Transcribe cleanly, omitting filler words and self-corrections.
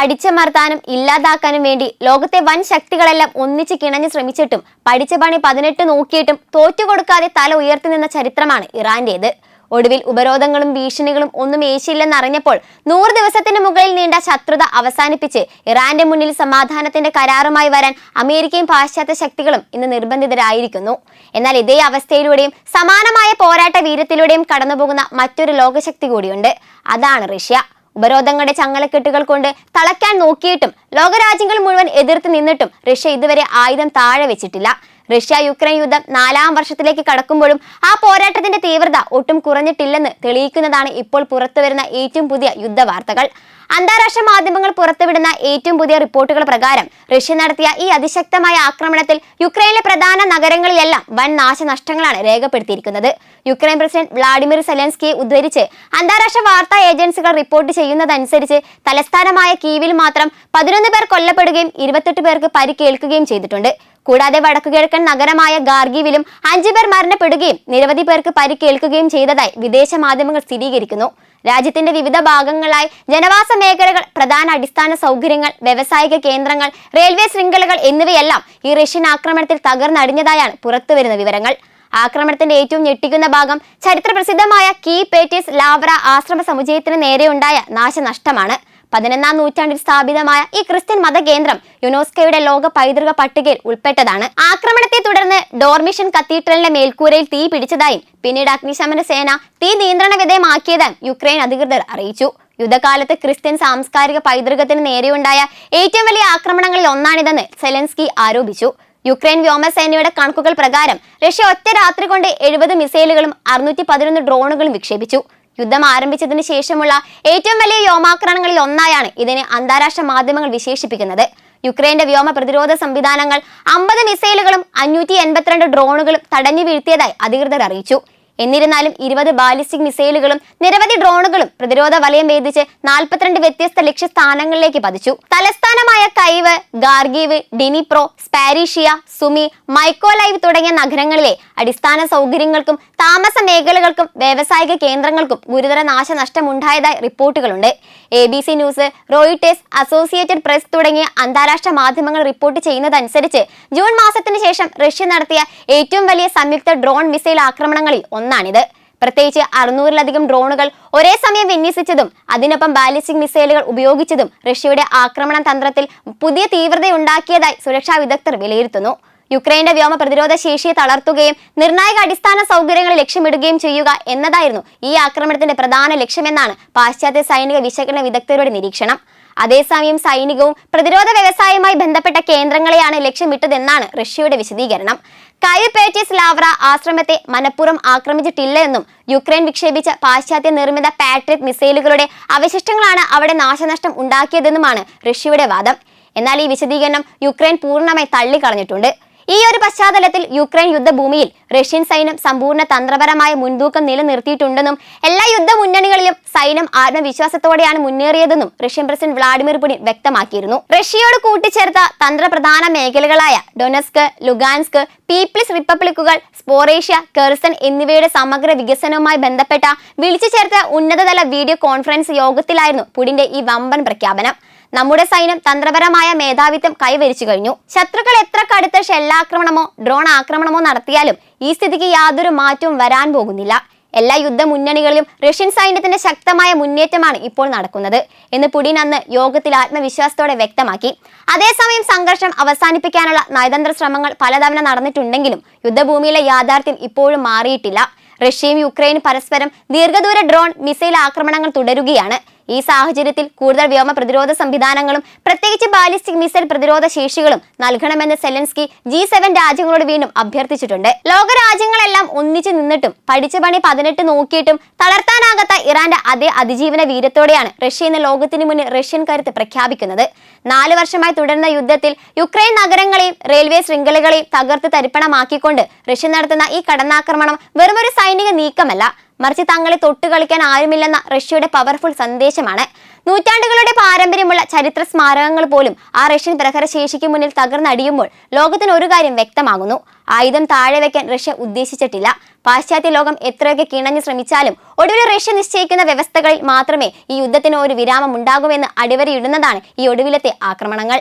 അടിച്ചമർത്താനും ഇല്ലാതാക്കാനും വേണ്ടി ലോകത്തെ വൻ ശക്തികളെല്ലാം ഒന്നിച്ച് കിണഞ്ഞു ശ്രമിച്ചിട്ടും പഠിച്ച പണി 18 നോക്കിയിട്ടും തോറ്റുകൊടുക്കാതെ തല ഉയർത്തി നിന്ന ചരിത്രമാണ് ഇറാന്റേത്. ഒടുവിൽ ഉപരോധങ്ങളും ഭീഷണികളും ഒന്നും ഏശിയില്ലെന്നറിഞ്ഞപ്പോൾ 100 ദിവസത്തിന് മുകളിൽ നീണ്ട ശത്രുത അവസാനിപ്പിച്ച് ഇറാന്റെ മുന്നിൽ സമാധാനത്തിന്റെ കരാറുമായി വരാൻ അമേരിക്കയും പാശ്ചാത്യ ശക്തികളും ഇന്ന് നിർബന്ധിതരായിരിക്കുന്നു. എന്നാൽ ഇതേ അവസ്ഥയിലൂടെയും സമാനമായ പോരാട്ട വീര്യത്തിലൂടെയും കടന്നുപോകുന്ന മറ്റൊരു ലോകശക്തി കൂടിയുണ്ട്. അതാണ് റഷ്യ. ഉപരോധങ്ങളുടെ ചങ്ങലക്കെട്ടുകൾ കൊണ്ട് തളയ്ക്കാൻ നോക്കിയിട്ടും ലോകരാജ്യങ്ങൾ മുഴുവൻ എതിർത്ത് നിന്നിട്ടും റഷ്യ ഇതുവരെ ആയുധം താഴെ വെച്ചിട്ടില്ല. റഷ്യ യുക്രൈൻ യുദ്ധം 4ാം വർഷത്തിലേക്ക് കടക്കുമ്പോഴും ആ പോരാട്ടത്തിന്റെ തീവ്രത ഒട്ടും കുറഞ്ഞിട്ടില്ലെന്ന് തെളിയിക്കുന്നതാണ് ഇപ്പോൾ പുറത്തുവരുന്ന ഏറ്റവും പുതിയ യുദ്ധവാർത്തകൾ. അന്താരാഷ്ട്ര മാധ്യമങ്ങൾ പുറത്തുവിടുന്ന ഏറ്റവും പുതിയ റിപ്പോർട്ടുകൾ പ്രകാരം റഷ്യ നടത്തിയ ഈ അതിശക്തമായ ആക്രമണത്തിൽ യുക്രൈനിലെ പ്രധാന നഗരങ്ങളിലെല്ലാം വൻ നാശനഷ്ടങ്ങളാണ് രേഖപ്പെടുത്തിയിരിക്കുന്നത്. യുക്രൈൻ പ്രസിഡന്റ് വ്ളാഡിമിർ സെലൻസ്കിയെ ഉദ്ധരിച്ച് അന്താരാഷ്ട്ര വാർത്താ ഏജൻസികൾ റിപ്പോർട്ട് ചെയ്യുന്നതനുസരിച്ച് തലസ്ഥാനമായ കീവിൽ മാത്രം 11 പേർ കൊല്ലപ്പെടുകയും 28 പേർക്ക് പരിക്കേൽക്കുകയും ചെയ്തിട്ടുണ്ട്. കൂടാതെ വടക്കുകിഴക്കൻ നഗരമായ ഗാർഗീവിലും 5 പേർ മരണപ്പെടുകയും നിരവധി പേർക്ക് പരിക്കേൽക്കുകയും ചെയ്തതായി വിദേശ മാധ്യമങ്ങൾ സ്ഥിരീകരിക്കുന്നു. രാജ്യത്തിന്റെ വിവിധ ഭാഗങ്ങളായി ജനവാസ മേഖലകൾ, പ്രധാന അടിസ്ഥാന സൗകര്യങ്ങൾ, വ്യാവസായിക കേന്ദ്രങ്ങൾ, റെയിൽവേ ശൃംഖലകൾ എന്നിവയെല്ലാം ഈ റഷ്യൻ ആക്രമണത്തിൽ തകർന്നടിഞ്ഞതായാണ് പുറത്തുവരുന്ന വിവരങ്ങൾ. ആക്രമണത്തിന്റെ ഏറ്റവും ഞെട്ടിക്കുന്ന ഭാഗം ചരിത്ര പ്രസിദ്ധമായ കീ പേറ്റീസ് ലാവ്ര ആശ്രമ സമുച്ചയത്തിന് നേരെയുണ്ടായ നാശനഷ്ടമാണ്. 11ാം നൂറ്റാണ്ടിൽ സ്ഥാപിതമായ ഈ ക്രിസ്ത്യൻ മതകേന്ദ്രം യുനെസ്കോയുടെ ലോക പൈതൃക പട്ടികയിൽ ഉൾപ്പെട്ടതാണ്. ആക്രമണത്തെ തുടർന്ന് ഡോർമിഷൻ കത്തീഡ്രലിന്റെ മേൽക്കൂരയിൽ തീ പിടിച്ചതായും പിന്നീട് അഗ്നിശമന സേന തീ നിയന്ത്രണ വിധേയമാക്കിയതായും യുക്രൈൻ അധികൃതർ അറിയിച്ചു. യുദ്ധകാലത്ത് ക്രിസ്ത്യൻ സാംസ്കാരിക പൈതൃകത്തിന് നേരെയുണ്ടായ ഏറ്റവും വലിയ ആക്രമണങ്ങളിൽ ഒന്നാണിതെന്ന് സെലൻസ്കി ആരോപിച്ചു. യുക്രൈൻ വ്യോമസേനയുടെ കണക്കുകൾ പ്രകാരം റഷ്യ ഒറ്റ രാത്രി കൊണ്ട് 70 മിസൈലുകളും 611 ഡ്രോണുകളും വിക്ഷേപിച്ചു. യുദ്ധം ആരംഭിച്ചതിന് ശേഷമുള്ള ഏറ്റവും വലിയ വ്യോമാക്രമണങ്ങളിൽ ഒന്നായാണ് ഇതിനെ അന്താരാഷ്ട്ര മാധ്യമങ്ങൾ വിശേഷിപ്പിക്കുന്നത്. യുക്രൈന്റെ വ്യോമ പ്രതിരോധ സംവിധാനങ്ങൾ 50 മിസൈലുകളും 582 ഡ്രോണുകളും തടഞ്ഞു വീഴ്ത്തിയതായി അധികൃതർ അറിയിച്ചു. എന്നിരുന്നാലും 20 ബാലിസ്റ്റിക് മിസൈലുകളും നിരവധി ഡ്രോണുകളും പ്രതിരോധ വലയം ഭേദിച്ച് 42 വ്യത്യസ്ത ലക്ഷ്യസ്ഥാനങ്ങളിലേക്ക് പതിച്ചു. തലസ്ഥാനമായ കൈവ്, ഗാർഗീവ്, ഡിനിപ്രോ, സ്പാരീഷിയ, സുമി, മൈക്കോലൈവ് തുടങ്ങിയ നഗരങ്ങളിലെ അടിസ്ഥാന സൗകര്യങ്ങൾക്കും താമസ മേഖലകൾക്കും വ്യാവസായിക കേന്ദ്രങ്ങൾക്കും ഗുരുതര നാശനഷ്ടമുണ്ടായതായി റിപ്പോർട്ടുകളുണ്ട്. ABC news, Reuters, associated press തുടങ്ങിയ അന്താരാഷ്ട്ര മാധ്യമങ്ങൾ റിപ്പോർട്ട് ചെയ്യുന്നതനുസരിച്ച് ജൂൺ മാസത്തിന് ശേഷം റഷ്യ നടത്തിയ ഏറ്റവും വലിയ സംയുക്ത ഡ്രോൺ മിസൈൽ ആക്രമണങ്ങളിൽ ഒന്നാണിത്. പ്രത്യേകിച്ച് 600-ലധികം ഡ്രോണുകൾ ഒരേ സമയം വിന്യസിച്ചതും അതിനൊപ്പം ബാലിസ്റ്റിക് മിസൈലുകൾ ഉപയോഗിച്ചതും റഷ്യയുടെ ആക്രമണ തന്ത്രത്തിൽ പുതിയ തീവ്രതയുണ്ടാക്കിയതായി സുരക്ഷാ വിദഗ്ധർ വിലയിരുത്തുന്നു. യുക്രൈന്റെ വ്യോമ പ്രതിരോധ ശേഷിയെ തളർത്തുകയും നിർണായക അടിസ്ഥാന സൗകര്യങ്ങൾ ലക്ഷ്യമിടുകയും ചെയ്യുക എന്നതായിരുന്നു ഈ ആക്രമണത്തിന്റെ പ്രധാന ലക്ഷ്യമെന്നാണ് പാശ്ചാത്യ സൈനിക വിശകലന വിദഗ്ധരുടെ നിരീക്ഷണം. അതേസമയം സൈനികവും പ്രതിരോധ വ്യവസായവുമായി ബന്ധപ്പെട്ട കേന്ദ്രങ്ങളെയാണ് ലക്ഷ്യമിട്ടതെന്നാണ് റഷ്യയുടെ വിശദീകരണം. കൈവ് പേറ്റീസ് ലാവ്ര ആശ്രമത്തെ മനഃപൂർവ്വം ആക്രമിച്ചിട്ടില്ല എന്നും യുക്രൈൻ വിക്ഷേപിച്ച പാശ്ചാത്യ നിർമ്മിത പാട്രിയറ്റ് മിസൈലുകളുടെ അവശിഷ്ടങ്ങളാണ് അവിടെ നാശനഷ്ടം ഉണ്ടാക്കിയതെന്നുമാണ് റഷ്യയുടെ വാദം. എന്നാൽ ഈ വിശദീകരണം യുക്രൈൻ പൂർണ്ണമായി തള്ളിക്കളഞ്ഞിട്ടുണ്ട്. ഈ ഒരു പശ്ചാത്തലത്തിൽ യുക്രൈൻ യുദ്ധഭൂമിയിൽ റഷ്യൻ സൈന്യം സമ്പൂർണ്ണ തന്ത്രപരമായ മുൻതൂക്കം നിലനിർത്തിയിട്ടുണ്ടെന്നും എല്ലാ യുദ്ധ മുന്നണികളിലും സൈന്യം ആത്മവിശ്വാസത്തോടെയാണ് മുന്നേറിയതെന്നും റഷ്യൻ പ്രസിഡന്റ് വ്ളാഡിമിർ പുടിൻ വ്യക്തമാക്കിയിരുന്നു. റഷ്യയോട് കൂട്ടിച്ചേർത്ത തന്ത്രപ്രധാന മേഖലകളായ ഡൊനെസ്ക്, ലുഗാൻസ്ക്, പീപ്പിൾസ് റിപ്പബ്ലിക്കുകൾ, സ്പോറേഷ്യ, കെർസൺ എന്നിവയുടെ സമഗ്ര വികസനവുമായി ബന്ധപ്പെട്ട വിളിച്ചു ചേർത്ത ഉന്നതതല വീഡിയോ കോൺഫറൻസ് യോഗത്തിലായിരുന്നു പുടിന്റെ ഈ വമ്പൻ പ്രഖ്യാപനം. നമ്മുടെ സൈന്യം തന്ത്രപരമായ മേധാവിത്വം കൈവരിച്ചു കഴിഞ്ഞു. ശത്രുക്കൾ എത്ര കടുത്ത ഷെല്ലാക്രമണമോ ഡ്രോൺ ആക്രമണമോ നടത്തിയാലും ഈ സ്ഥിതിക്ക് യാതൊരു മാറ്റവും വരാൻ പോകുന്നില്ല. എല്ലാ യുദ്ധ മുന്നണികളിലും റഷ്യൻ സൈന്യത്തിന്റെ ശക്തമായ മുന്നേറ്റമാണ് ഇപ്പോൾ നടക്കുന്നത് എന്ന് പുടിൻ അന്ന് യോഗത്തിൽ ആത്മവിശ്വാസത്തോടെ വ്യക്തമാക്കി. അതേസമയം സംഘർഷം അവസാനിപ്പിക്കാനുള്ള നയതന്ത്ര ശ്രമങ്ങൾ പലതവണ നടന്നിട്ടുണ്ടെങ്കിലും യുദ്ധഭൂമിയിലെ യാഥാർത്ഥ്യം ഇപ്പോഴും മാറിയിട്ടില്ല. റഷ്യയും യുക്രൈനും പരസ്പരം ദീർഘദൂര ഡ്രോൺ മിസൈൽ ആക്രമണങ്ങൾ തുടരുകയാണ്. ഈ സാഹചര്യത്തിൽ കൂടുതൽ വ്യോമ പ്രതിരോധ സംവിധാനങ്ങളും പ്രത്യേകിച്ച് ബാലിസ്റ്റിക് മിസൈൽ പ്രതിരോധ ശേഷികളും നൽകണമെന്ന് സെലൻസ്കി G7 രാജ്യങ്ങളോട് വീണ്ടും അഭ്യർത്ഥിച്ചിട്ടുണ്ട്. ലോകരാജ്യങ്ങളെല്ലാം ഒന്നിച്ചു നിന്നിട്ടും പഠിച്ച പണി 18 നോക്കിയിട്ടും തളർത്താനാകാത്ത ഇറാന്റെ അതേ അതിജീവന വീര്യത്തോടെയാണ് റഷ്യ ഇന്ന് ലോകത്തിന് മുന്നിൽ റഷ്യൻ കരുത്ത് പ്രഖ്യാപിക്കുന്നത്. 4 വർഷമായി തുടരുന്ന യുദ്ധത്തിൽ യുക്രൈൻ നഗരങ്ങളെയും റെയിൽവേ ശൃംഖലകളെയും തകർത്ത് തരിപ്പണമാക്കിക്കൊണ്ട് റഷ്യ നടത്തുന്ന ഈ കടന്നാക്രമണം വെറുമൊരു സൈനിക നീക്കമല്ല, മറിച്ച് തങ്ങളെ തൊട്ടുകളിക്കാൻ ആരുമില്ലെന്ന റഷ്യയുടെ പവർഫുൾ സന്ദേശമാണ്. നൂറ്റാണ്ടുകളുടെ പാരമ്പര്യമുള്ള ചരിത്ര സ്മാരകങ്ങൾ പോലും ആ റഷ്യൻ പ്രഹരശേഷിക്ക് മുന്നിൽ തകർന്നടിയുമ്പോൾ ലോകത്തിന് ഒരു കാര്യം വ്യക്തമാകുന്നു: ആയുധം താഴെ വെക്കാൻ റഷ്യ ഉദ്ദേശിച്ചിട്ടില്ല. പാശ്ചാത്യ ലോകം എത്രയൊക്കെ കിണഞ്ഞു ശ്രമിച്ചാലും ഒടുവിൽ റഷ്യ നിശ്ചയിക്കുന്ന വ്യവസ്ഥകളിൽ മാത്രമേ ഈ യുദ്ധത്തിന് ഒരു വിരാമം ഉണ്ടാകുമെന്ന് അടിവരയിടുന്നതാണ് ഈ ഒടുവിലത്തെ ആക്രമണങ്ങൾ.